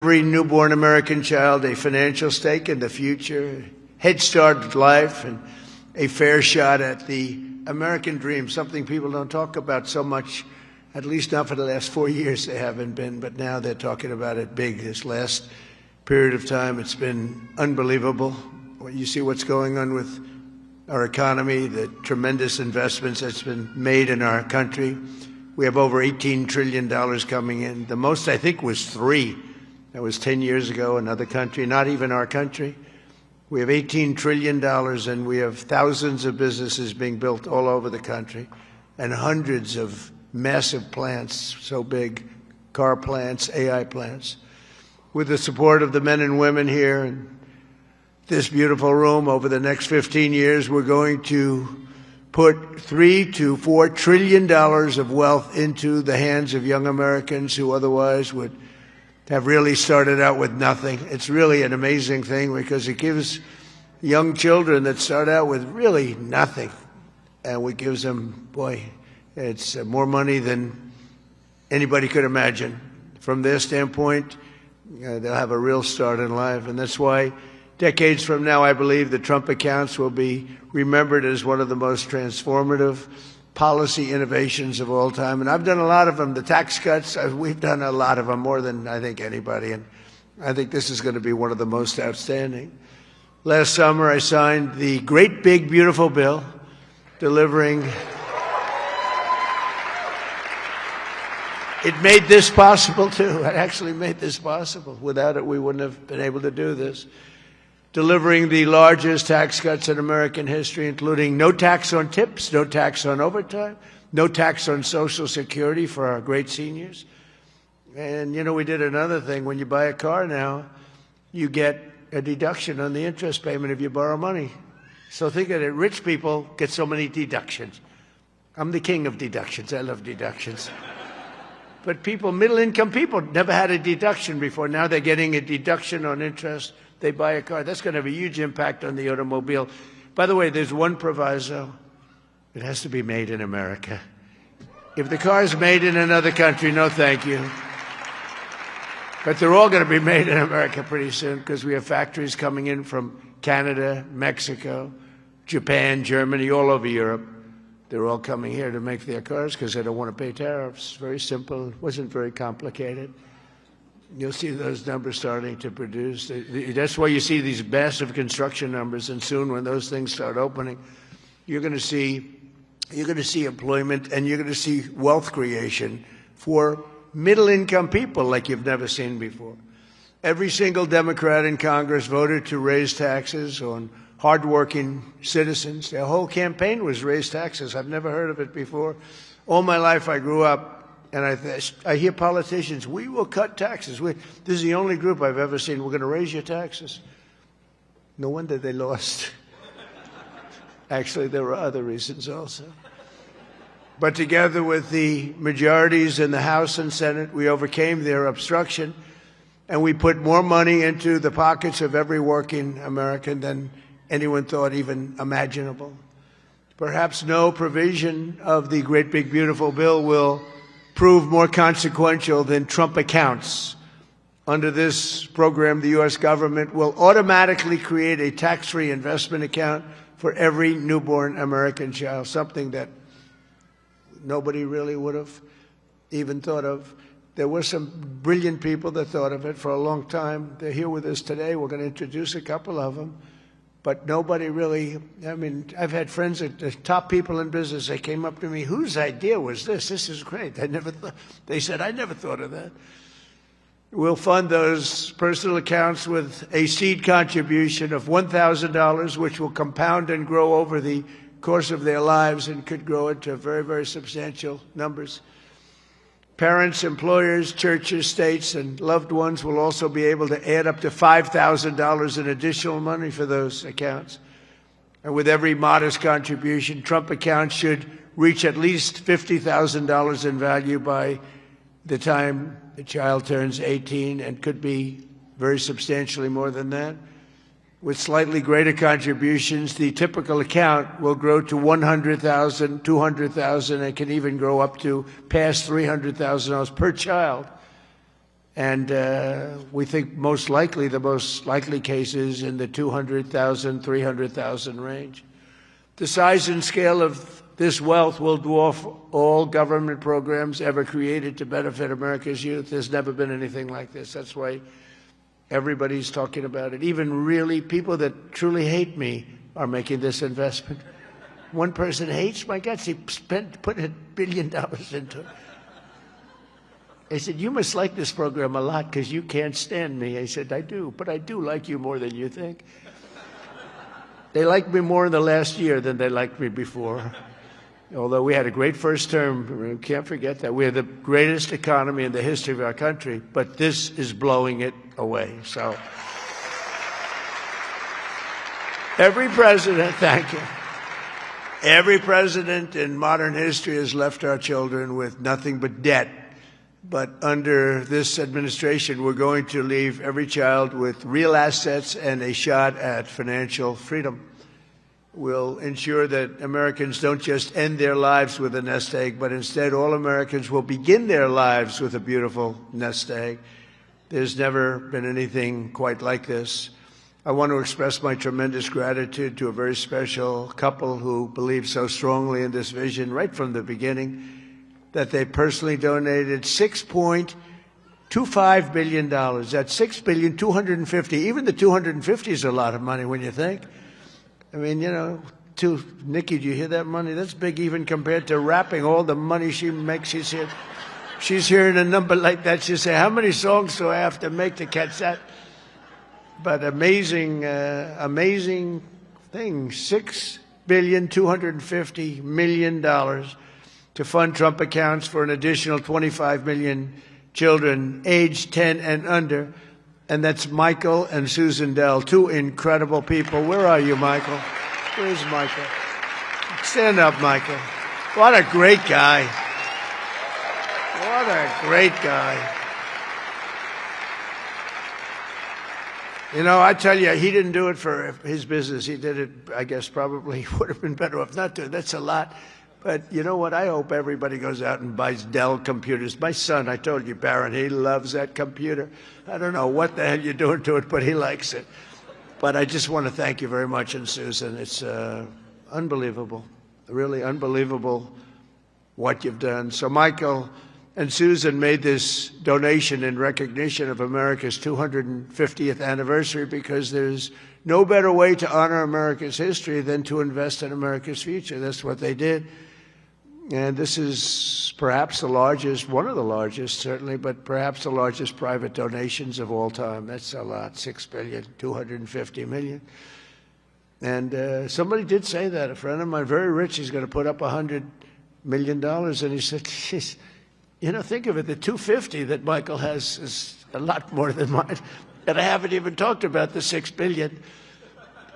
Every newborn American child a financial stake in the future, head start at life, and a fair shot at the American dream, something people don't talk about so much, at least not for the last 4 years they haven't been, but now they're talking about it big. This last period of time, it's been unbelievable. You see what's going on with our economy, the tremendous investments that's been made in our country. We have over $18 trillion coming in. The most, I think, was $3 trillion. That was 10 years ago, another country, not even our country. We have $18 trillion, and we have thousands of businesses being built all over the country, and hundreds of massive plants, so big, car plants, AI plants. With the support of the men and women here in this beautiful room, over the next 15 years, we're going to put $3 to $4 trillion of wealth into the hands of young Americans who otherwise would have really started out with nothing. It's really an amazing thing because it gives young children that start out with really nothing, and it gives them, boy, it's more money than anybody could imagine. From their standpoint, they'll have a real start in life, and that's why decades from now, I believe the Trump accounts will be remembered as one of the most transformative policy innovations of all time. And I've done a lot of them. The tax cuts, we've done a lot of them, more than I think anybody. And I think this is going to be one of the most outstanding. Last summer, I signed the great, big, beautiful bill delivering. It made this possible, too. It actually made this possible. Without it, we wouldn't have been able to do this. Delivering the largest tax cuts in American history, including no tax on tips, no tax on overtime, no tax on Social Security for our great seniors. And, you know, we did another thing. When you buy a car now, you get a deduction on the interest payment if you borrow money. So think of it. Rich people get so many deductions. I'm the king of deductions. I love deductions. But people, middle-income people, never had a deduction before. Now they're getting a deduction on interest. They buy a car. That's going to have a huge impact on the automobile. By the way, there's one proviso. It has to be made in America. If the car is made in another country, no thank you. But they're all going to be made in America pretty soon because we have factories coming in from Canada, Mexico, Japan, Germany, all over Europe. They're all coming here to make their cars because they don't want to pay tariffs. Very simple. It wasn't very complicated. You'll see those numbers starting to produce. That's why you see these massive construction numbers, and soon when those things start opening, you're going to see employment, and you're going to see wealth creation for middle-income people like you've never seen before. Every single Democrat in Congress voted to raise taxes on hardworking citizens. Their whole campaign was raise taxes. I've never heard of it before. All my life I grew up, and I hear politicians, we will cut taxes. This is the only group I've ever seen, we're going to raise your taxes. No wonder they lost. Actually, there were other reasons also. But together with the majorities in the House and Senate, we overcame their obstruction, and we put more money into the pockets of every working American than anyone thought even imaginable. Perhaps no provision of the great, big, beautiful bill will prove more consequential than Trump accounts. Under this program, the U.S. government will automatically create a tax-free investment account for every newborn American child, something that nobody really would have even thought of. There were some brilliant people that thought of it for a long time. They're here with us today. We're going to introduce a couple of them. But nobody really, I mean, I've had friends, the top people in business, they came up to me, whose idea was this? This is great. They said, I never thought of that. We'll fund those personal accounts with a seed contribution of $1,000, which will compound and grow over the course of their lives and could grow into very, very substantial numbers. Parents, employers, churches, states, and loved ones will also be able to add up to $5,000 in additional money for those accounts. And with every modest contribution, Trump accounts should reach at least $50,000 in value by the time the child turns 18, and could be very substantially more than that. With slightly greater contributions, the typical account will grow to $100,000, $200,000, and can even grow up to past $300,000 per child. And we think the most likely cases in the 200,000, 300,000 range. The size and scale of this wealth will dwarf all government programs ever created to benefit America's youth. There's never been anything like this. That's why everybody's talking about it. Even really people that truly hate me are making this investment. One person hates my guts. He put $1 billion into it. They said, you must like this program a lot because you can't stand me. I said, I do, but I do like you more than you think. They liked me more in the last year than they liked me before. Although we had a great first term, we can't forget that. We had the greatest economy in the history of our country, but this is blowing it away. So every president, thank you. Every president in modern history has left our children with nothing but debt. But under this administration, we're going to leave every child with real assets and a shot at financial freedom. We'll ensure that Americans don't just end their lives with a nest egg, but instead all Americans will begin their lives with a beautiful nest egg. There's never been anything quite like this. I want to express my tremendous gratitude to a very special couple who believed so strongly in this vision right from the beginning, that they personally donated $6.25 billion. That's $6,250,000,000. Even the 250 is a lot of money when you think. I mean, you know, Nikki, do you hear that money? That's big even compared to rapping, all the money she makes. She's hearing a number like that. She'll say, how many songs do I have to make to catch that? But amazing thing, $6,250,000,000 to fund Trump accounts for an additional 25 million children aged 10 and under. And that's Michael and Susan Dell, two incredible people. Where are you, Michael? Where's Michael? Stand up, Michael. What a great guy. What a great guy. You know, I tell you, he didn't do it for his business. He did it, I guess, probably would have been better off not to. That's a lot. But you know what? I hope everybody goes out and buys Dell computers. My son, I told you, Barron, he loves that computer. I don't know what the hell you're doing to it, but he likes it. But I just want to thank you very much, and Susan. It's unbelievable, really unbelievable what you've done. So Michael and Susan made this donation in recognition of America's 250th anniversary because there's no better way to honor America's history than to invest in America's future. That's what they did. And this is perhaps the largest, one of the largest, certainly, but perhaps the largest private donations of all time. That's a lot, $6,250,000,000. And somebody did say that. A friend of mine, very rich, he's going to put up $100 million. And he said, geez, you know, think of it, the 250 that Michael has is a lot more than mine. And I haven't even talked about the $6 billion.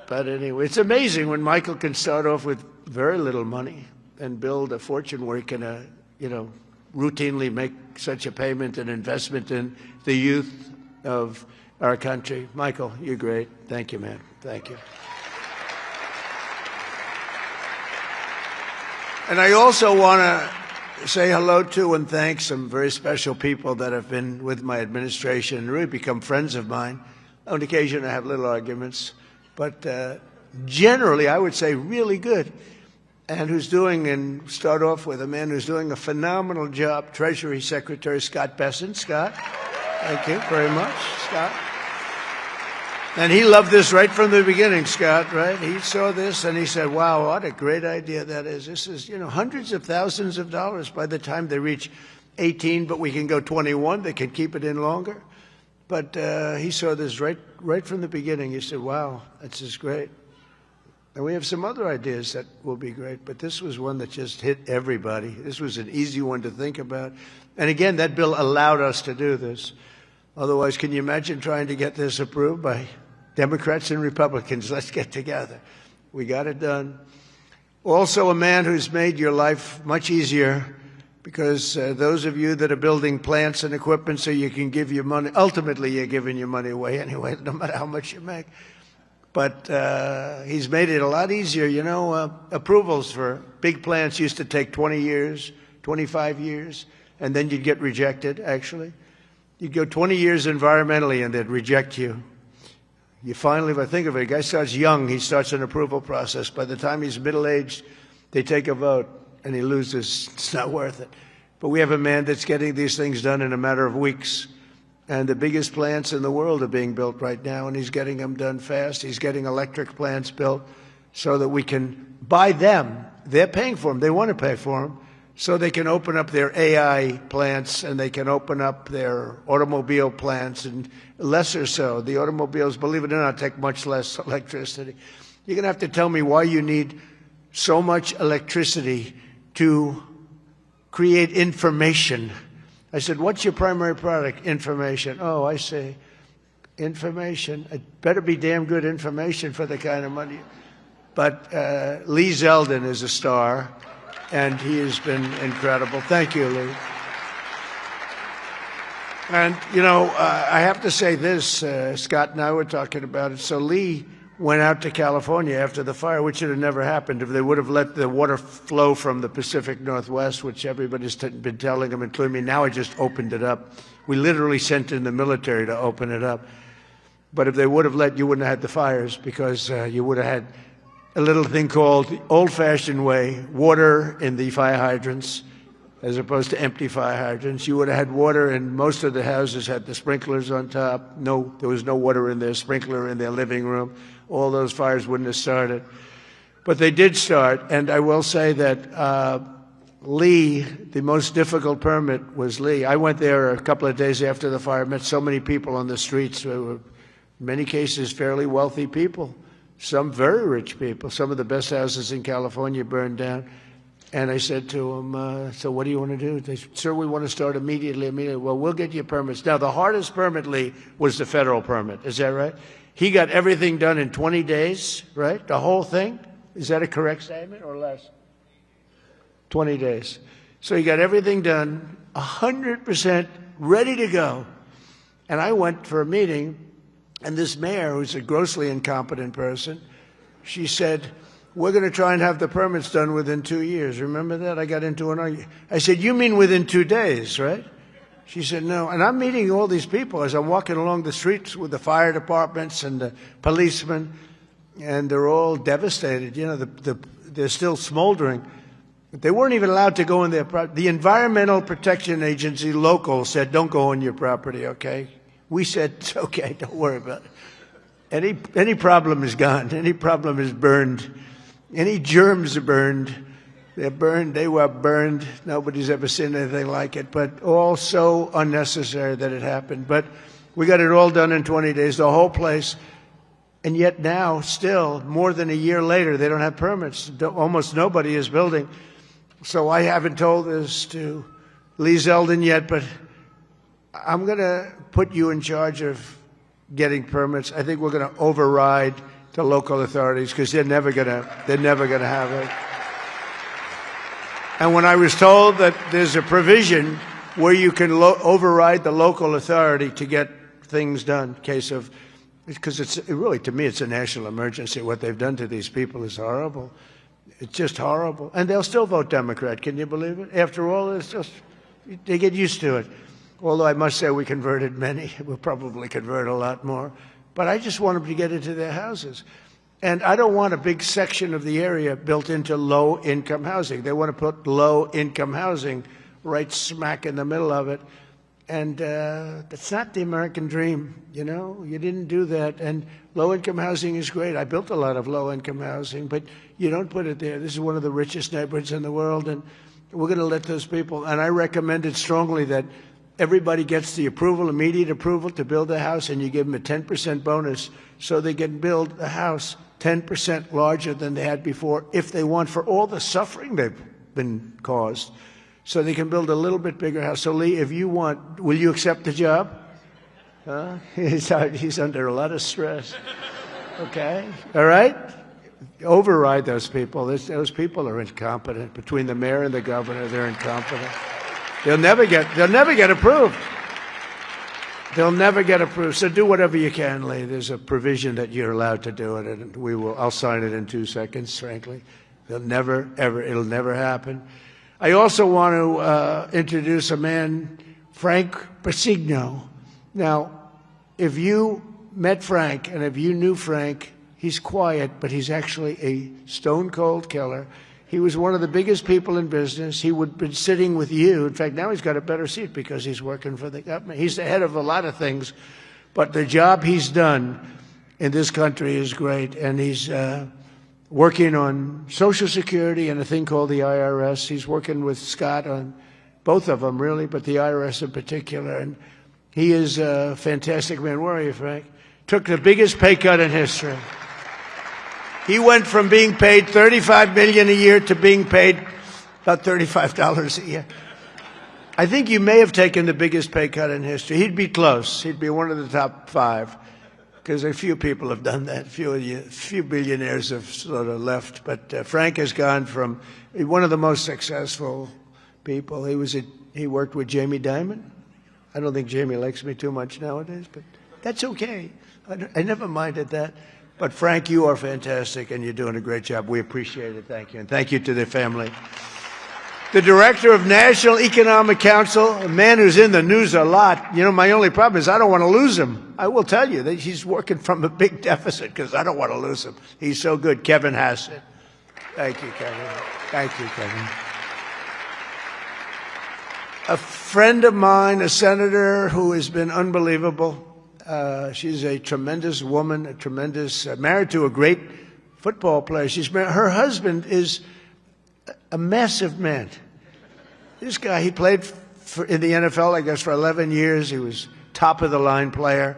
But anyway, it's amazing when Michael can start off with very little money and build a fortune where he can, routinely make such a payment and investment in the youth of our country. Michael, you're great. Thank you, man. Thank you. And I also want to say hello to and thank some very special people that have been with my administration and really become friends of mine. On occasion, I have little arguments, but generally, I would say really good. And and start off with a man who's doing a phenomenal job, Treasury Secretary Scott Bessent. Scott, thank you very much, Scott. And he loved this right from the beginning, Scott, right? He saw this and he said, wow, what a great idea that is. This is, hundreds of thousands of dollars by the time they reach 18, but we can go 21. They can keep it in longer. But he saw this right from the beginning. He said, wow, this is great. And we have some other ideas that will be great, but this was one that just hit everybody. This was an easy one to think about. And again, that bill allowed us to do this. Otherwise, can you imagine trying to get this approved by Democrats and Republicans? Let's get together. We got it done. Also, a man who's made your life much easier because those of you that are building plants and equipment so you can give your money, ultimately you're giving your money away anyway, no matter how much you make. But he's made it a lot easier. Approvals for big plants used to take 20 years, 25 years, and then you'd get rejected, actually. You go 20 years environmentally and they'd reject you. You finally, if I think of it, a guy starts young, he starts an approval process. By the time he's middle-aged, they take a vote and he loses. It's not worth it. But we have a man that's getting these things done in a matter of weeks. And the biggest plants in the world are being built right now, and he's getting them done fast. He's getting electric plants built so that we can buy them. They're paying for them. They want to pay for them. So they can open up their AI plants and they can open up their automobile plants, and lesser so. The automobiles, believe it or not, take much less electricity. You're going to have to tell me why you need so much electricity to create information. I said, what's your primary product? Information. Oh, I see. Information. It better be damn good information for the kind of money. But Lee Zeldin is a star, and he has been incredible. Thank you, Lee. And, you know, I have to say this. Scott and I were talking about it. So Lee went out to California after the fire, which should have never happened if they would have let the water flow from the Pacific Northwest, which everybody's been telling them, including me. Now I just opened it up. We literally sent in the military to open it up. But if they would have let, you wouldn't have had the fires, because you would have had a little thing called the old-fashioned way, water in the fire hydrants, as opposed to empty fire hydrants. You would have had water, and most of the houses had the sprinklers on top. No, there was no water in their sprinkler in their living room. All those fires wouldn't have started. But they did start, and I will say that Lee, the most difficult permit was Lee. I went there a couple of days after the fire, met so many people on the streets who were, in many cases, fairly wealthy people. Some very rich people. Some of the best houses in California burned down. And I said to them, so what do you want to do? They said, sir, we want to start immediately. Well, we'll get you permits. Now, the hardest permit, Lee, was the federal permit. Is that right? He got everything done in 20 days, right? The whole thing? Is that a correct statement or less? 20 days. So he got everything done, 100% ready to go. And I went for a meeting. And this mayor, who's a grossly incompetent person, she said, we're going to try and have the permits done within 2 years. Remember that? I got into an argument. I said, you mean within 2 days, right? She said, no. And I'm meeting all these people as I'm walking along the streets with the fire departments and the policemen, and they're all devastated. You know, they're still smoldering. They weren't even allowed to go in their property. The Environmental Protection Agency local said, don't go on your property, okay? We said, it's okay, don't worry about it. Any problem is gone. Any problem is burned. Any germs are burned. They're burned. They were burned. Nobody's ever seen anything like it, but all so unnecessary that it happened. But we got it all done in 20 days, the whole place. And yet now, still, more than a year later, they don't have permits. Almost nobody is building. So I haven't told this to Lee Zeldin yet, but I'm going to put you in charge of getting permits. I think we're going to override the local authorities because they're never going to have it. And when I was told that there's a provision where you can override the local authority to get things done, because it's really, to me, it's a national emergency. What they've done to these people is horrible. It's just horrible. And they'll still vote Democrat. Can you believe it? After all, it's just, they get used to it. Although I must say we converted many. We'll probably convert a lot more. But I just want them to get into their houses. And I don't want a big section of the area built into low-income housing. They want to put low-income housing right smack in the middle of it. And that's not the American dream, you know? You didn't do that. And low-income housing is great. I built a lot of low-income housing, but you don't put it there. This is one of the richest neighborhoods in the world, and we're going to let those people. And I recommended strongly that everybody gets the approval, immediate approval to build a house, and you give them a 10% bonus so they can build a house 10% larger than they had before if they want, for all the suffering they've been caused. So they can build a little bit bigger house. So, Lee, if you want, will you accept the job? Huh? He's under a lot of stress. Okay? All right? Override those people. Those people are incompetent. Between the mayor and the governor, they're incompetent. They'll never get approved. They'll never get approved. So do whatever you can, Lee. There's a provision that you're allowed to do it, and I'll sign it in 2 seconds, frankly. It'll never happen. I also want to introduce a man, Frank Brasigno. Now, if you met Frank and if you knew Frank, he's quiet, but he's actually a stone-cold killer. He was one of the biggest people in business. He would have been sitting with you. In fact, now he's got a better seat because he's working for the government. He's the head of a lot of things, but the job he's done in this country is great, and he's working on Social Security and a thing called the IRS. He's working with Scott on both of them, really, but the IRS in particular, and he is a fantastic man. Where are you, Frank? Took the biggest pay cut in history. He went from being paid $35 million a year to being paid about $35 a year. I think you may have taken the biggest pay cut in history. He'd be close. He'd be one of the top 5, because a few people have done that. Few billionaires have sort of left. But Frank has gone from one of the most successful people. He worked with Jamie Dimon. I don't think Jamie likes me too much nowadays, but that's okay. I never minded that. But Frank, you are fantastic, and you're doing a great job. We appreciate it. Thank you. And thank you to the family. The director of National Economic Council, a man who's in the news a lot. You know, my only problem is I don't want to lose him. I will tell you that he's working from a big deficit because I don't want to lose him. He's so good. Kevin Hassett. Thank you, Kevin. Thank you, Kevin. A friend of mine, a senator who has been unbelievable. She's a tremendous woman, married to a great football player. Her husband is a massive man. This guy, he played in the NFL, I guess, for 11 years. He was top-of-the-line player.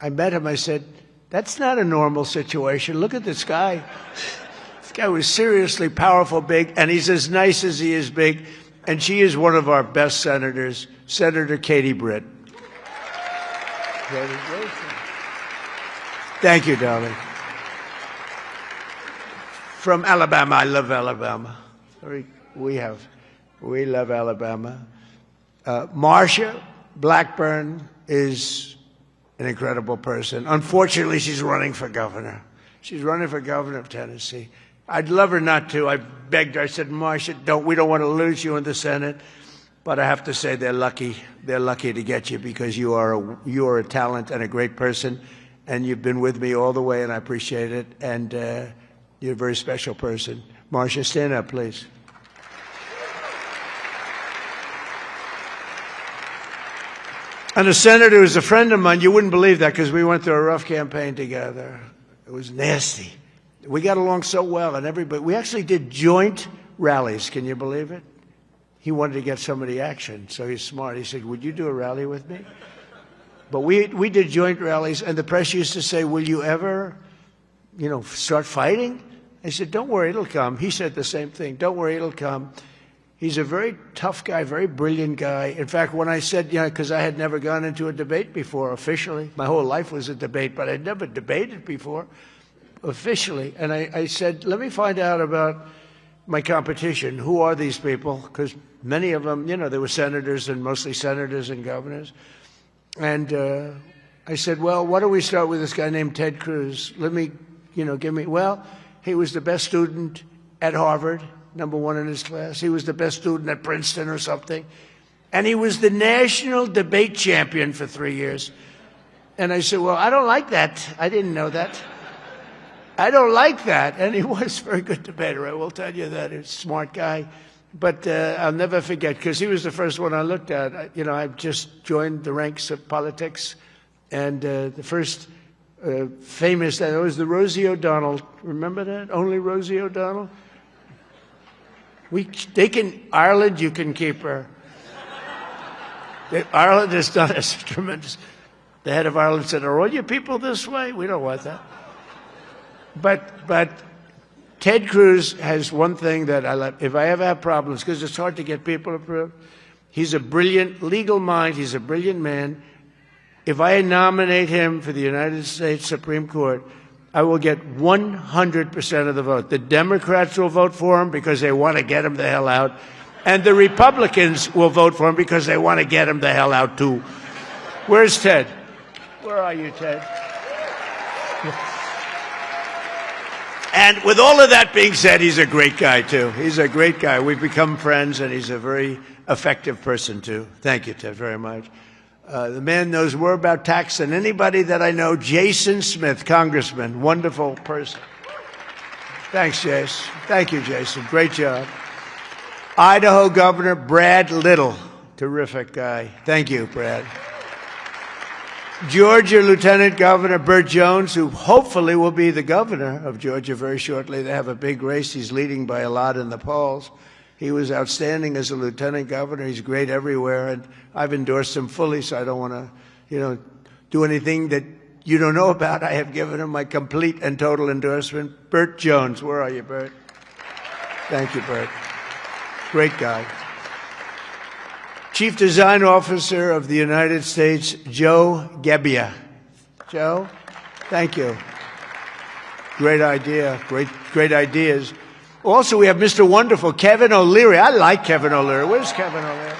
I met him. I said, that's not a normal situation. Look at this guy. This guy was seriously powerful, big, and he's as nice as he is big. And she is one of our best senators, Senator Katie Britt. Thank you, darling. From Alabama. I love Alabama. We love Alabama. Marsha Blackburn is an incredible person. Unfortunately, she's running for governor. She's running for governor of Tennessee. I'd love her not to. I begged her. I said, Marsha, we don't want to lose you in the Senate. But I have to say they're lucky. They're lucky to get you because you are a talent and a great person, and you've been with me all the way, and I appreciate it. And you're a very special person. Marsha, stand up, please. And a senator who's a friend of mine, you wouldn't believe that because we went through a rough campaign together. It was nasty. We got along so well, and we actually did joint rallies. Can you believe it? He wanted to get some of the action, so he's smart. He said, would you do a rally with me? But we did joint rallies, and the press used to say, will you ever, start fighting? I said, don't worry, it'll come. He said the same thing. Don't worry, it'll come. He's a very tough guy, very brilliant guy. In fact, when I said, because I had never gone into a debate before officially. My whole life was a debate, but I'd never debated before officially. And I said, let me find out about my competition. Who are these people? Because many of them, they were senators and mostly senators and governors. And I said, well, why don't we start with this guy named Ted Cruz? Let me, he was the best student at Harvard, #1 in his class. He was the best student at Princeton or something. And he was the national debate champion for 3 years. And I said, well, I don't like that. I didn't know that. I don't like that. And he was a very good debater, I will tell you that. He's a smart guy. But I'll never forget, because he was the first one I looked at. I've just joined the ranks of politics. And the first famous, that was the Rosie O'Donnell. Remember that? Only Rosie O'Donnell? Ireland, you can keep her. Ireland has done us tremendous. The head of Ireland said, are all your people this way? We don't want that. But Ted Cruz has one thing that I love. If I ever have problems, because it's hard to get people approved, he's a brilliant legal mind. He's a brilliant man. If I nominate him for the United States Supreme Court, I will get 100% of the vote. The Democrats will vote for him because they want to get him the hell out. And the Republicans will vote for him because they want to get him the hell out, too. Where's Ted? Where are you, Ted? And with all of that being said, he's a great guy, too. He's a great guy. We've become friends, and he's a very effective person, too. Thank you, Ted, very much. The man knows more about tax than anybody that I know. Jason Smith, Congressman, wonderful person. Thanks, Jason. Thank you, Jason. Great job. Idaho Governor Brad Little, terrific guy. Thank you, Brad. Georgia Lieutenant Governor Burt Jones, who hopefully will be the governor of Georgia very shortly. They have a big race. He's leading by a lot in the polls. He was outstanding as a lieutenant governor. He's great everywhere, and I've endorsed him fully, so I don't want to, do anything that you don't know about. I have given him my complete and total endorsement. Burt Jones, where are you, Burt? Thank you, Burt. Great guy. Chief Design Officer of the United States, Joe Gebbia. Joe, thank you. Great idea. Great ideas. Also, we have Mr. Wonderful, Kevin O'Leary. I like Kevin O'Leary. Where's Kevin O'Leary?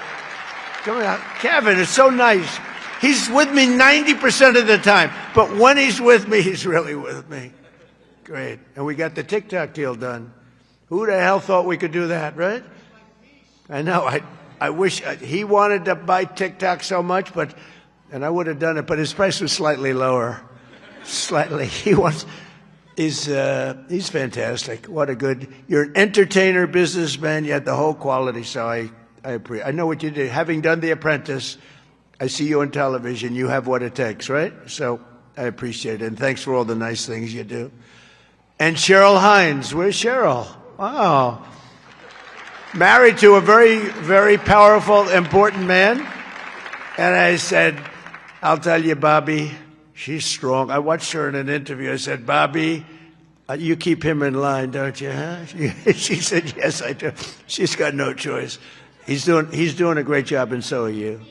Come on. Kevin, it's so nice. He's with me 90% of the time, but when he's with me, he's really with me. Great. And we got the TikTok deal done. Who the hell thought we could do that, right? I know. I wish he wanted to buy TikTok so much, and I would have done it, but his price was slightly lower. Slightly. He's fantastic. What a good, you're an entertainer, businessman, you had the whole quality, so I appreciate. I know what you do. Having done The Apprentice, I see you on television. You have what it takes, right? So I appreciate it, and thanks for all the nice things you do. And Cheryl Hines. Where's Cheryl? Wow. Married to a very, very powerful, important man. And I said, I'll tell you, Bobby, she's strong. I watched her in an interview. I said, Bobby, you keep him in line, don't you, huh? She said, yes, I do. She's got no choice. He's doing a great job, and so are you.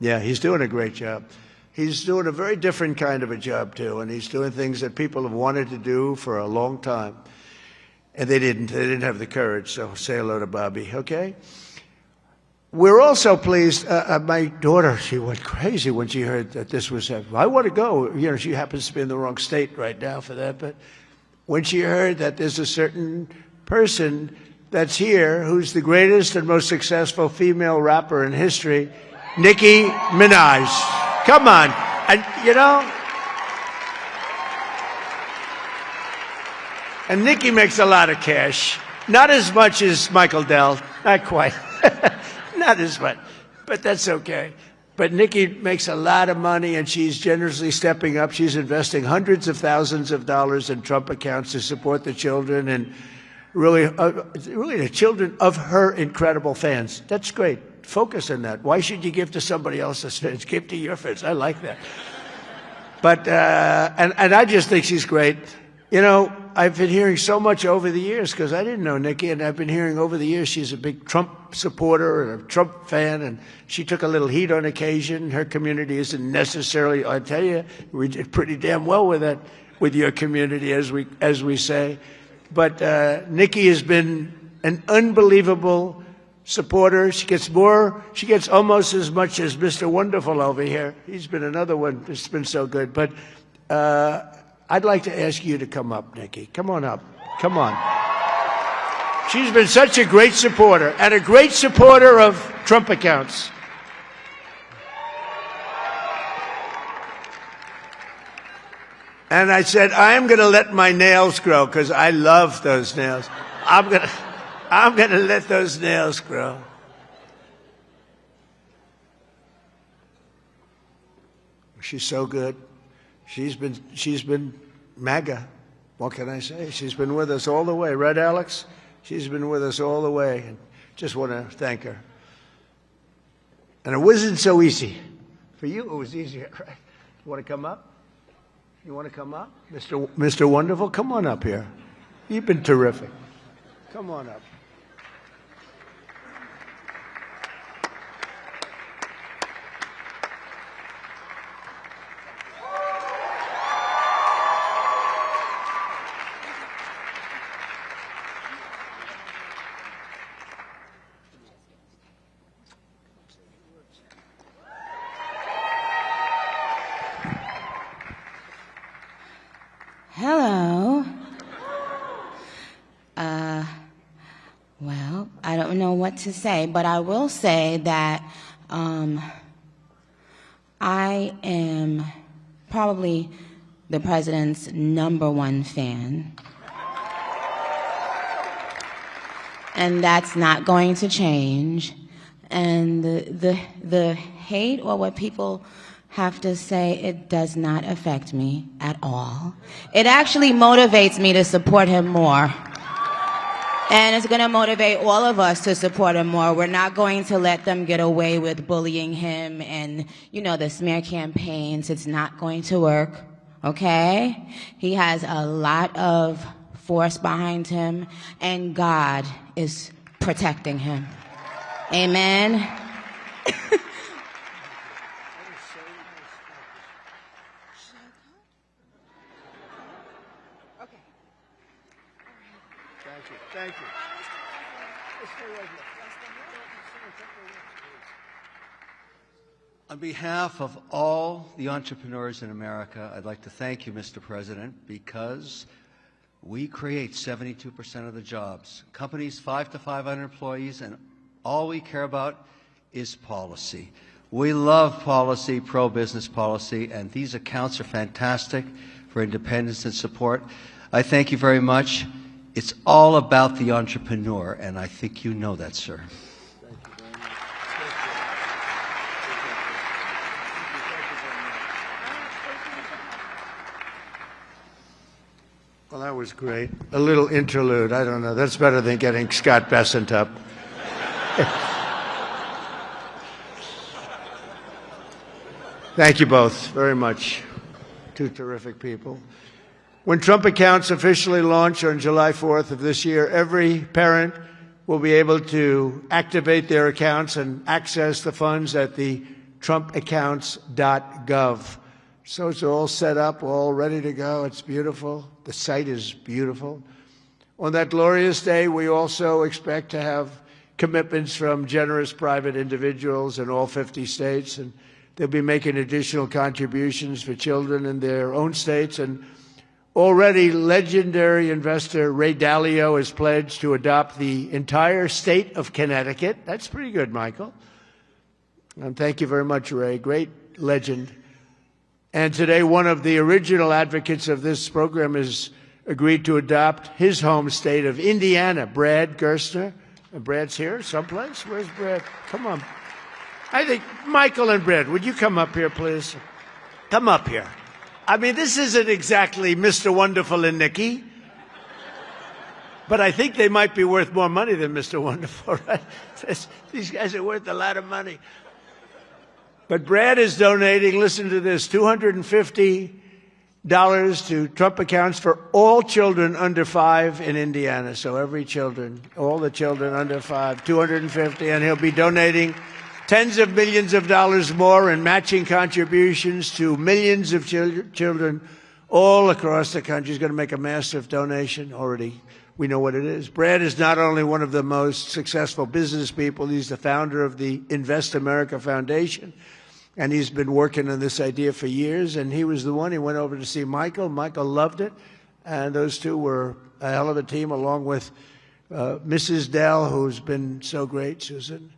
Yeah, he's doing a great job. He's doing a very different kind of a job, too, and he's doing things that people have wanted to do for a long time. And they didn't have the courage, so say hello to Bobby, okay? We're also pleased, my daughter, she went crazy when she heard that this was happening. I want to go. She happens to be in the wrong state right now for that, but when she heard that there's a certain person that's here who's the greatest and most successful female rapper in history, Nicki Minaj. Come on. And, and Nicki makes a lot of cash. Not as much as Michael Dell. Not quite. Not as much. But that's okay. But Nicki makes a lot of money, and she's generously stepping up. She's investing hundreds of thousands of dollars in Trump accounts to support the children and really the children of her incredible fans. That's great. Focus on that. Why should you give to somebody else's fans? Give to your fans. I like that. But and I just think she's great. I've been hearing so much over the years because I didn't know Nicki, and I've been hearing over the years she's a big Trump supporter and a Trump fan, and she took a little heat on occasion. Her community isn't necessarily, I tell you, we did pretty damn well with that, with your community, as we say. But Nicki has been an unbelievable supporter. She gets almost as much as Mr. Wonderful over here. He's been another one that's been so good. But I'd like to ask you to come up, Nicki. Come on up. Come on. She's been such a great supporter, and a great supporter of Trump accounts. And I said, I'm going to let my nails grow because I love those nails. I'm going to let those nails grow. She's so good. She's been MAGA. What can I say? She's been with us all the way. Right, Alex? She's been with us all the way. And just want to thank her. And it wasn't so easy. For you, it was easier, right? You want to come up? You want to come up? Mr. Wonderful, come on up here. You've been terrific. Come on up. Hello. Well, I don't know what to say, but I will say that I am probably the president's #1 fan. And that's not going to change. And the hate or what people have to say, it does not affect me at all. It actually motivates me to support him more. And it's going to motivate all of us to support him more. We're not going to let them get away with bullying him and, you know, the smear campaigns. It's not going to work, okay? He has a lot of force behind him, and God is protecting him. Amen. Thank you. On behalf of all the entrepreneurs in America, I'd like to thank you, Mr. President, because we create 72% of the jobs. Companies 5 to 500 employees, and all we care about is policy. We love policy, pro-business policy, and these accounts are fantastic for independence and support. I thank you very much. It's all about the entrepreneur, and I think you know that, sir. Thank you very much. Well, that was great. A little interlude. I don't know. That's better than getting Scott Bessent up. Thank you both very much. Two terrific people. When Trump accounts officially launch on July 4th of this year, every parent will be able to activate their accounts and access the funds at the trumpaccounts.gov. So it's all set up, all ready to go. It's beautiful. The site is beautiful. On that glorious day, we also expect to have commitments from generous private individuals in all 50 states, and they'll be making additional contributions for children in their own states. And already, legendary investor Ray Dalio has pledged to adopt the entire state of Connecticut. That's pretty good, Michael. And thank you very much, Ray. Great legend. And today, one of the original advocates of this program has agreed to adopt his home state of Indiana, Brad Gerstner. And Brad's here someplace? Where's Brad? Come on. I think Michael and Brad, would you come up here, please? Come up here. I mean, this isn't exactly Mr. Wonderful and Nikki, but I think they might be worth more money than Mr. Wonderful, right? These guys are worth a lot of money. But Brad is donating, listen to this, $250 to Trump accounts for all children under 5 in Indiana. So every children, all the children under 5, $250, and he'll be donating tens of millions of dollars more in matching contributions to millions of children all across the country. He's going to make a massive donation already. We know what it is. Brad is not only one of the most successful business people, he's the founder of the Invest America Foundation, and he's been working on this idea for years, and he was the one. He went over to see Michael. Michael loved it, and those two were a hell of a team, along with Mrs. Dell, who's been so great, Susan.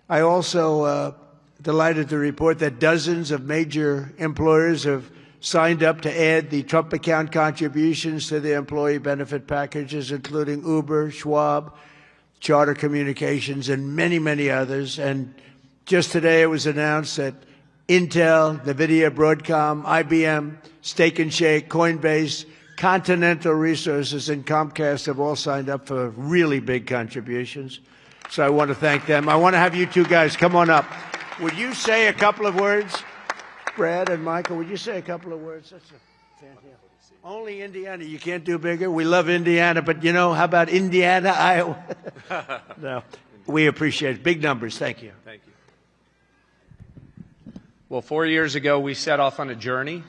I also delighted to report that dozens of major employers have signed up to add the Trump account contributions to their employee benefit packages, including Uber, Schwab, Charter Communications, and many, many others. And just today it was announced that Intel, NVIDIA, Broadcom, IBM, Steak and Shake, Coinbase, Continental Resources, and Comcast have all signed up for really big contributions. So I want to thank them. I want to have you two guys come on up. Would you say a couple of words? Brad and Michael, would you say a couple of words? That's a fantastic. Only Indiana. You can't do bigger. We love Indiana, but you know, how about Indiana, Iowa? No, we appreciate it. Big numbers. Thank you. Thank you. Well, 4 years ago, we set off on a journey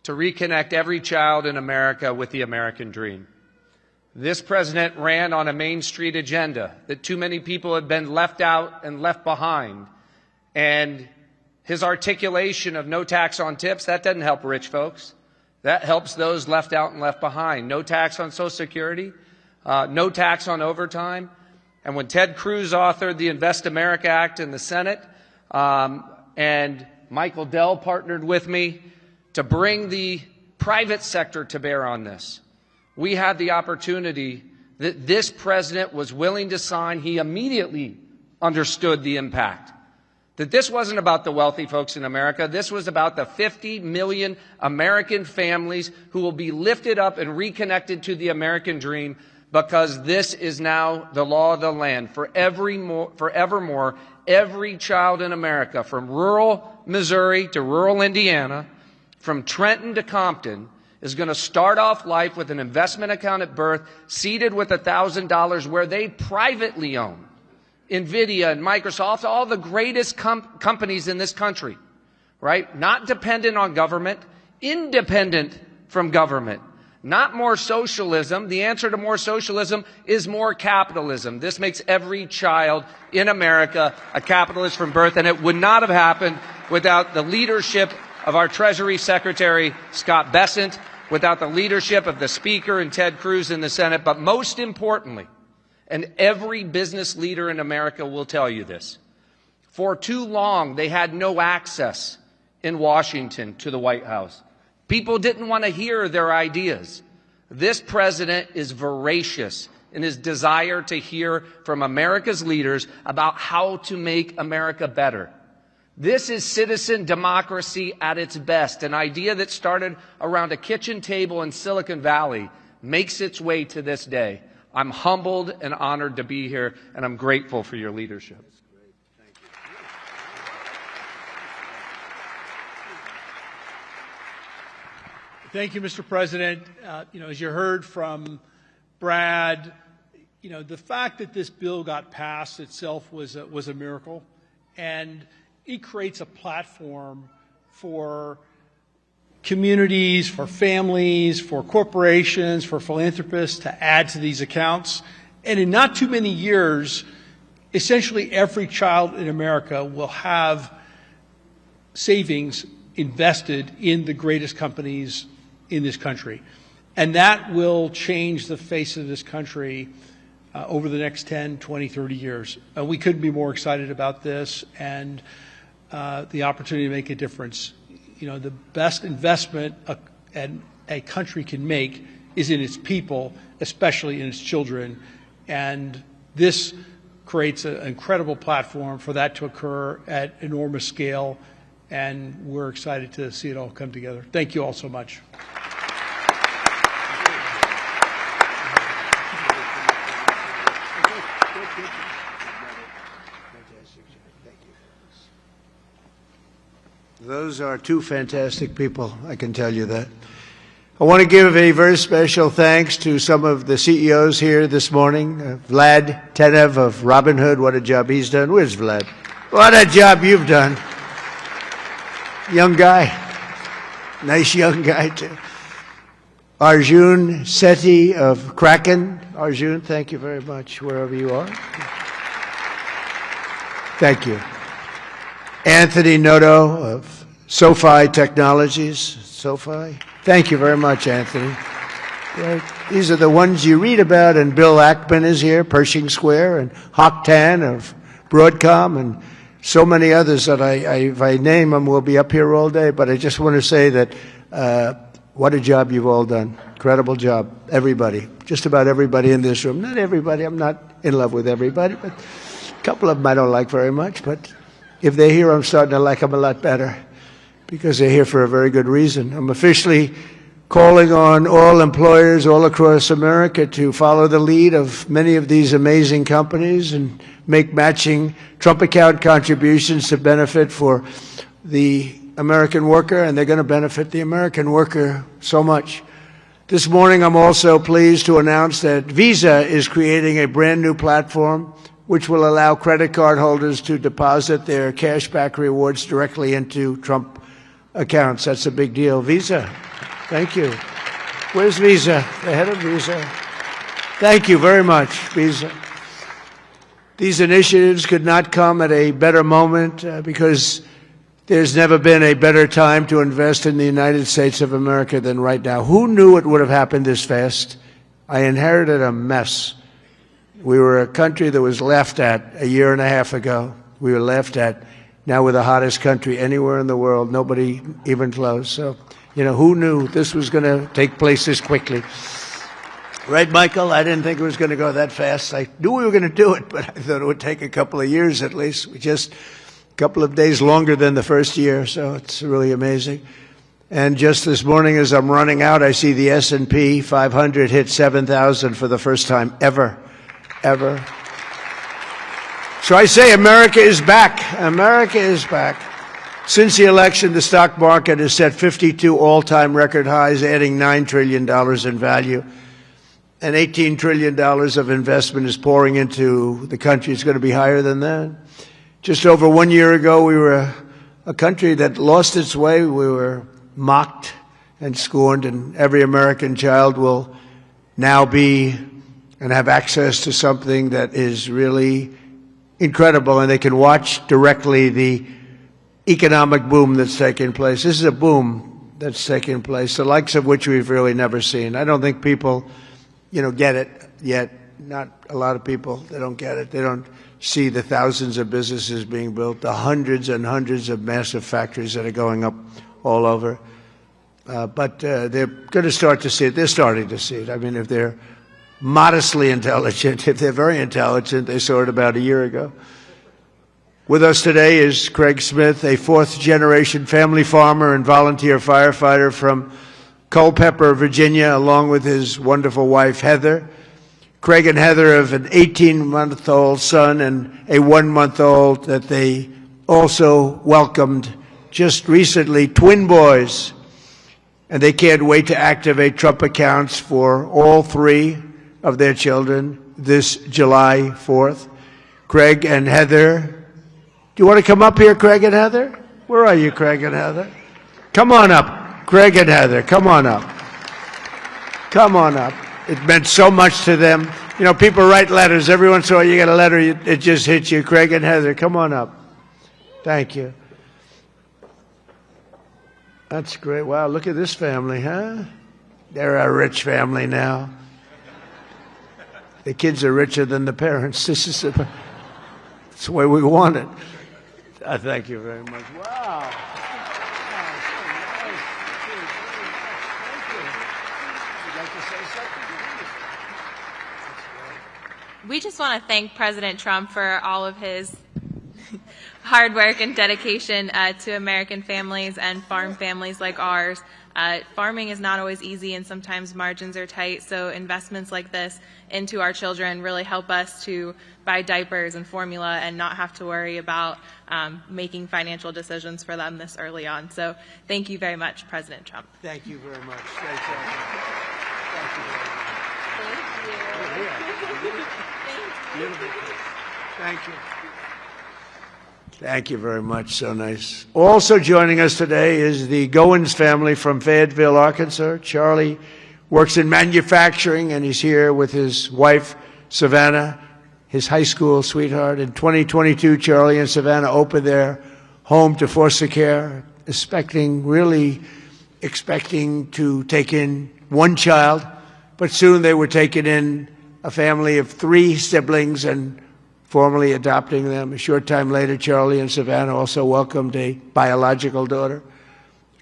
to reconnect every child in America with the American dream. This president ran on a Main Street agenda that too many people had been left out and left behind. And his articulation of no tax on tips, that doesn't help rich folks. That helps those left out and left behind. No tax on Social Security, no tax on overtime. And when Ted Cruz authored the Invest America Act in the Senate, and Michael Dell partnered with me to bring the private sector to bear on this. We had the opportunity that this president was willing to sign. He immediately understood the impact. That this wasn't about the wealthy folks in America. This was about the 50 million American families who will be lifted up and reconnected to the American dream, because this is now the law of the land. Forevermore, every child in America, from rural Missouri to rural Indiana, from Trenton to Compton, is going to start off life with an investment account at birth, seated with $1,000, where they privately own NVIDIA and Microsoft, all the greatest companies in this country, right? Not dependent on government, independent from government. Not more socialism. The answer to more socialism is more capitalism. This makes every child in America a capitalist from birth, and it would not have happened without the leadership of our Treasury Secretary, Scott Bessent, without the leadership of the Speaker and Ted Cruz in the Senate, but most importantly, and every business leader in America will tell you this, for too long they had no access in Washington to the White House. People didn't want to hear their ideas. This president is voracious in his desire to hear from America's leaders about how to make America better. This is citizen democracy at its best. An idea that started around a kitchen table in Silicon Valley makes its way to this day. I'm humbled and honored to be here, and I'm grateful for your leadership. Thank you, Mr. President. As you heard from Brad, the fact that this bill got passed itself was a miracle, and it creates a platform for communities, for families, for corporations, for philanthropists to add to these accounts. And in not too many years, essentially every child in America will have savings invested in the greatest companies in this country. And that will change the face of this country over the next 10, 20, 30 years. We couldn't be more excited about this and the opportunity to make a difference. The best investment a country can make is in its people, especially in its children. And this creates an incredible platform for that to occur at enormous scale. And we're excited to see it all come together. Thank you all so much. Those are two fantastic people, I can tell you that. I want to give a very special thanks to some of the CEOs here this morning. Vlad Tenev of Robinhood, what a job he's done. Where's Vlad? What a job you've done. Young guy. Nice young guy, too. Arjun Sethi of Kraken. Arjun, thank you very much, wherever you are. Thank you. Anthony Noto of SoFi Technologies. SoFi. Thank you very much, Anthony. Right. These are the ones you read about, and Bill Ackman is here, Pershing Square, and Hock Tan of Broadcom, and so many others that if I name them, we'll be up here all day. But I just want to say that what a job you've all done. Incredible job. Everybody. Just about everybody in this room. Not everybody. I'm not in love with everybody, but a couple of them I don't like very much, but if they're here, I'm starting to like them a lot better because they're here for a very good reason. I'm officially calling on all employers all across America to follow the lead of many of these amazing companies and make matching Trump account contributions to benefit for the American worker, and they're going to benefit the American worker so much. This morning, I'm also pleased to announce that Visa is creating a brand new platform which will allow credit card holders to deposit their cashback rewards directly into Trump accounts. That's a big deal. Visa, thank you. Where's Visa? The head of Visa. Thank you very much, Visa. These initiatives could not come at a better moment because there's never been a better time to invest in the United States of America than right now. Who knew it would have happened this fast? I inherited a mess. We were a country that was laughed at a year and a half ago. We were laughed at. Now we're the hottest country anywhere in the world, nobody even close. So, who knew this was going to take place this quickly? Right, Michael? I didn't think it was going to go that fast. I knew we were going to do it, but I thought it would take a couple of years at least. Just a couple of days longer than the first year, so it's really amazing. And just this morning as I'm running out, I see the S&P 500 hit 7,000 for the first time ever. So I say America is back. America is back. Since the election, the stock market has set 52 all-time record highs, adding $9 trillion in value. And $18 trillion of investment is pouring into the country. It's going to be higher than that. Just over 1 year ago, we were a country that lost its way. We were mocked and scorned, and every American child will now be and have access to something that is really incredible, and they can watch directly the economic boom that's taking place. This is a boom that's taking place, the likes of which we've really never seen. I don't think people get it yet. Not a lot of people. They don't get it. They don't see the thousands of businesses being built, the hundreds and hundreds of massive factories that are going up all over. But they're going to start to see it. They're starting to see it. I mean, if they're modestly intelligent, if they're very intelligent, they saw it about a year ago. With us today is Craig Smith, a fourth-generation family farmer and volunteer firefighter from Culpeper, Virginia, along with his wonderful wife, Heather. Craig and Heather have an 18-month-old son and a 1-month-old that they also welcomed just recently, twin boys. And they can't wait to activate Trump accounts for all 3 of their children this July 4th. Craig and Heather, do you want to come up here, Craig and Heather? Where are you, Craig and Heather? Come on up. Craig and Heather, come on up. Come on up. It meant so much to them. People write letters. Every once in a while you get a letter, it just hits you. Craig and Heather, come on up. Thank you. That's great. Wow, look at this family, huh? They're a rich family now. The kids are richer than the parents. That's the way we want it. Thank you very much. Wow. We just want to thank President Trump for all of his hard work and dedication to American families and farm families like ours. Farming is not always easy, and sometimes margins are tight, so investments like this into our children really help us to buy diapers and formula and not have to worry about making financial decisions for them this early on. So thank you very much, President Trump. Thank you very much. Thank you very much. Thank you. Thank you very much. So nice. Also joining us today is the Goins family from Fayetteville, Arkansas. Charlie works in manufacturing, and he's here with his wife, Savannah, his high school sweetheart. In 2022, Charlie and Savannah opened their home to foster care, really expecting to take in 1 child, but soon they were taking in a family of 3 siblings and formally adopting them. A short time later, Charlie and Savannah also welcomed a biological daughter.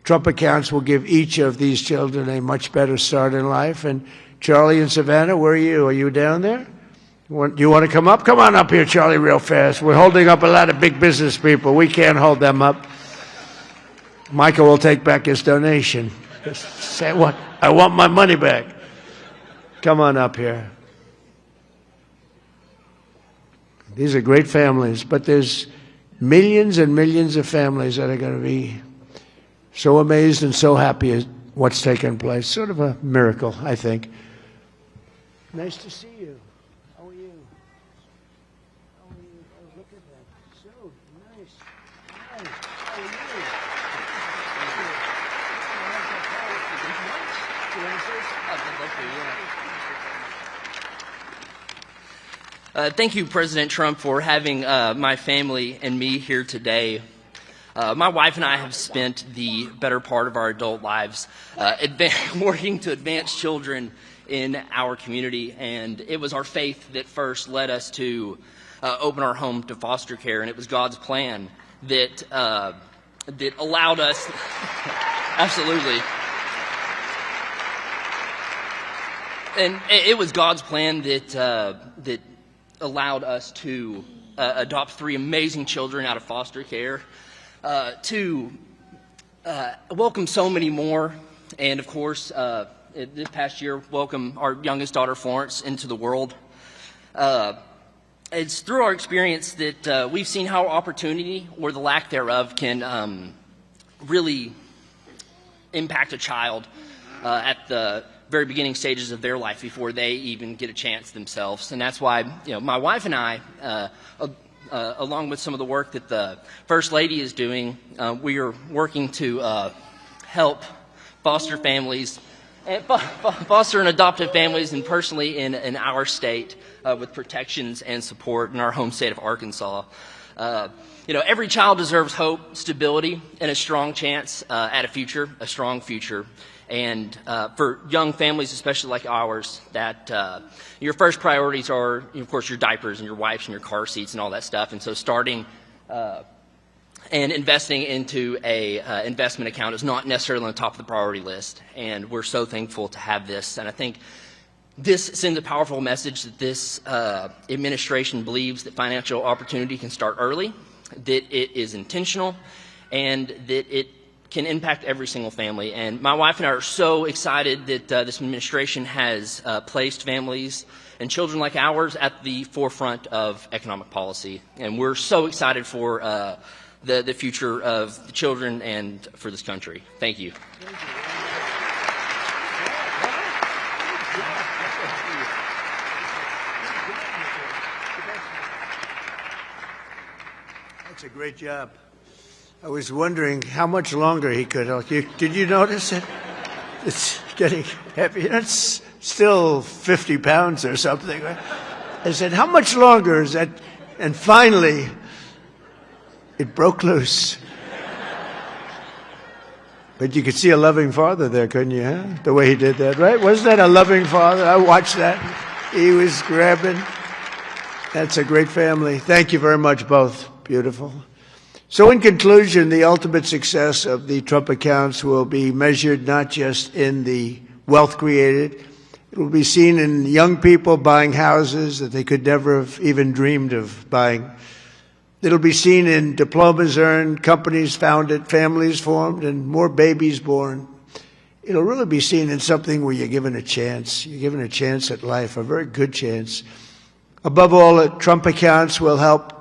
Trump accounts will give each of these children a much better start in life. And Charlie and Savannah, where are you? Are you down there? Do you want to come up? Come on up here, Charlie, real fast. We're holding up a lot of big business people. We can't hold them up. Michael will take back his donation. Say what? I want my money back. Come on up here. These are great families, but there's millions and millions of families that are going to be so amazed and so happy at what's taken place. Sort of a miracle, I think. Nice to see you. How are you? How are you? Oh, look at that. So nice. Nice. How are you? Thank you, President Trump, for having my family and me here today. My wife and I have spent the better part of our adult lives working to advance children in our community, and it was our faith that first led us to open our home to foster care, and it was God's plan that that allowed us absolutely. And it was God's plan that that allowed us to adopt 3 amazing children out of foster care, to welcome so many more, and of course, this past year, welcome our youngest daughter, Florence, into the world. It's through our experience that we've seen how opportunity, or the lack thereof, can really impact a child at the very beginning stages of their life before they even get a chance themselves. And that's why, my wife and I, along with some of the work that the First Lady is doing, we are working to help foster families, foster and adoptive families, and personally in our state with protections and support in our home state of Arkansas. Every child deserves hope, stability, and a strong chance at a future, a strong future. And for young families, especially like ours, that your first priorities are, of course, your diapers and your wipes and your car seats and all that stuff. And so starting and investing into a investment account is not necessarily on the top of the priority list. And we're so thankful to have this. And I think this sends a powerful message that this administration believes that financial opportunity can start early, that it is intentional, and that it can impact every single family. And my wife and I are so excited that this administration has placed families and children like ours at the forefront of economic policy. And we're so excited for the future of the children and for this country. Thank you. That's a great job. I was wondering how much longer he could. Did you notice it? It's getting heavy. It's still 50 pounds or something. Right? I said, how much longer is that? And finally, it broke loose. But you could see a loving father there, couldn't you? Huh? The way he did that, right? Wasn't that a loving father? I watched that. He was grabbing. That's a great family. Thank you very much, both. Beautiful. So in conclusion, the ultimate success of the Trump accounts will be measured not just in the wealth created. It will be seen in young people buying houses that they could never have even dreamed of buying. It'll be seen in diplomas earned, companies founded, families formed, and more babies born. It'll really be seen in something where you're given a chance. You're given a chance at life, a very good chance. Above all, the Trump accounts will help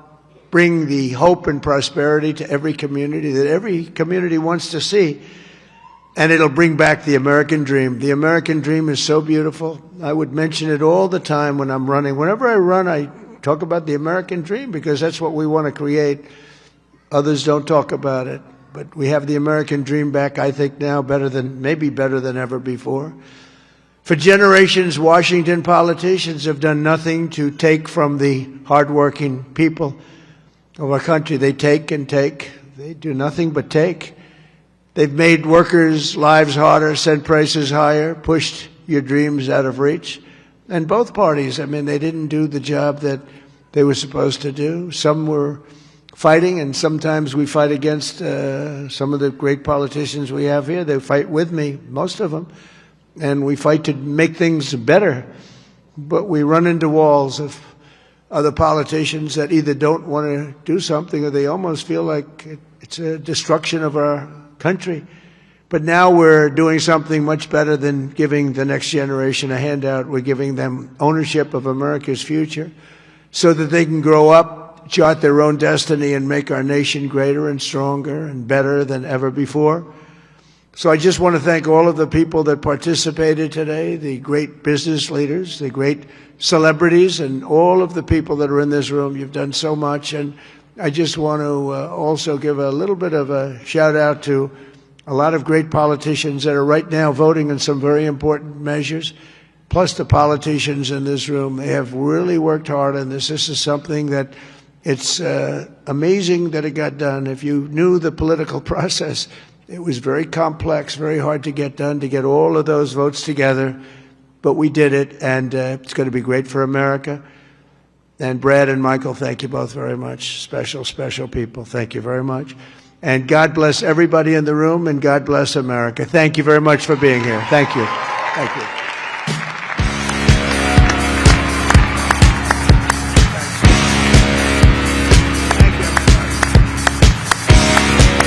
bring the hope and prosperity to every community that every community wants to see. And it'll bring back the American dream. The American dream is so beautiful. I would mention it all the time when I'm running. Whenever I run, I talk about the American dream because that's what we want to create. Others don't talk about it. But we have the American dream back, I think, now maybe better than ever before. For generations, Washington politicians have done nothing to take from the hardworking people of our country. They take and take. They do nothing but take. They've made workers' lives harder, sent prices higher, pushed your dreams out of reach. And both parties, they didn't do the job that they were supposed to do. Some were fighting, and sometimes we fight against some of the great politicians we have here. They fight with me, most of them, and we fight to make things better. But we run into walls of other politicians that either don't want to do something or they almost feel like it's a destruction of our country. But now we're doing something much better than giving the next generation a handout. We're giving them ownership of America's future so that they can grow up, chart their own destiny, and make our nation greater and stronger and better than ever before. So I just want to thank all of the people that participated today, the great business leaders, the great celebrities, and all of the people that are in this room. You've done so much. And I just want to also give a little bit of a shout out to a lot of great politicians that are right now voting on some very important measures, plus the politicians in this room. They have really worked hard on this. This is something that it's amazing that it got done. If you knew the political process, it was very complex, very hard to get done, to get all of those votes together. But we did it, and it's going to be great for America. And Brad and Michael, thank you both very much. Special, special people. Thank you very much. And God bless everybody in the room, and God bless America. Thank you very much for being here. Thank you. Thank you.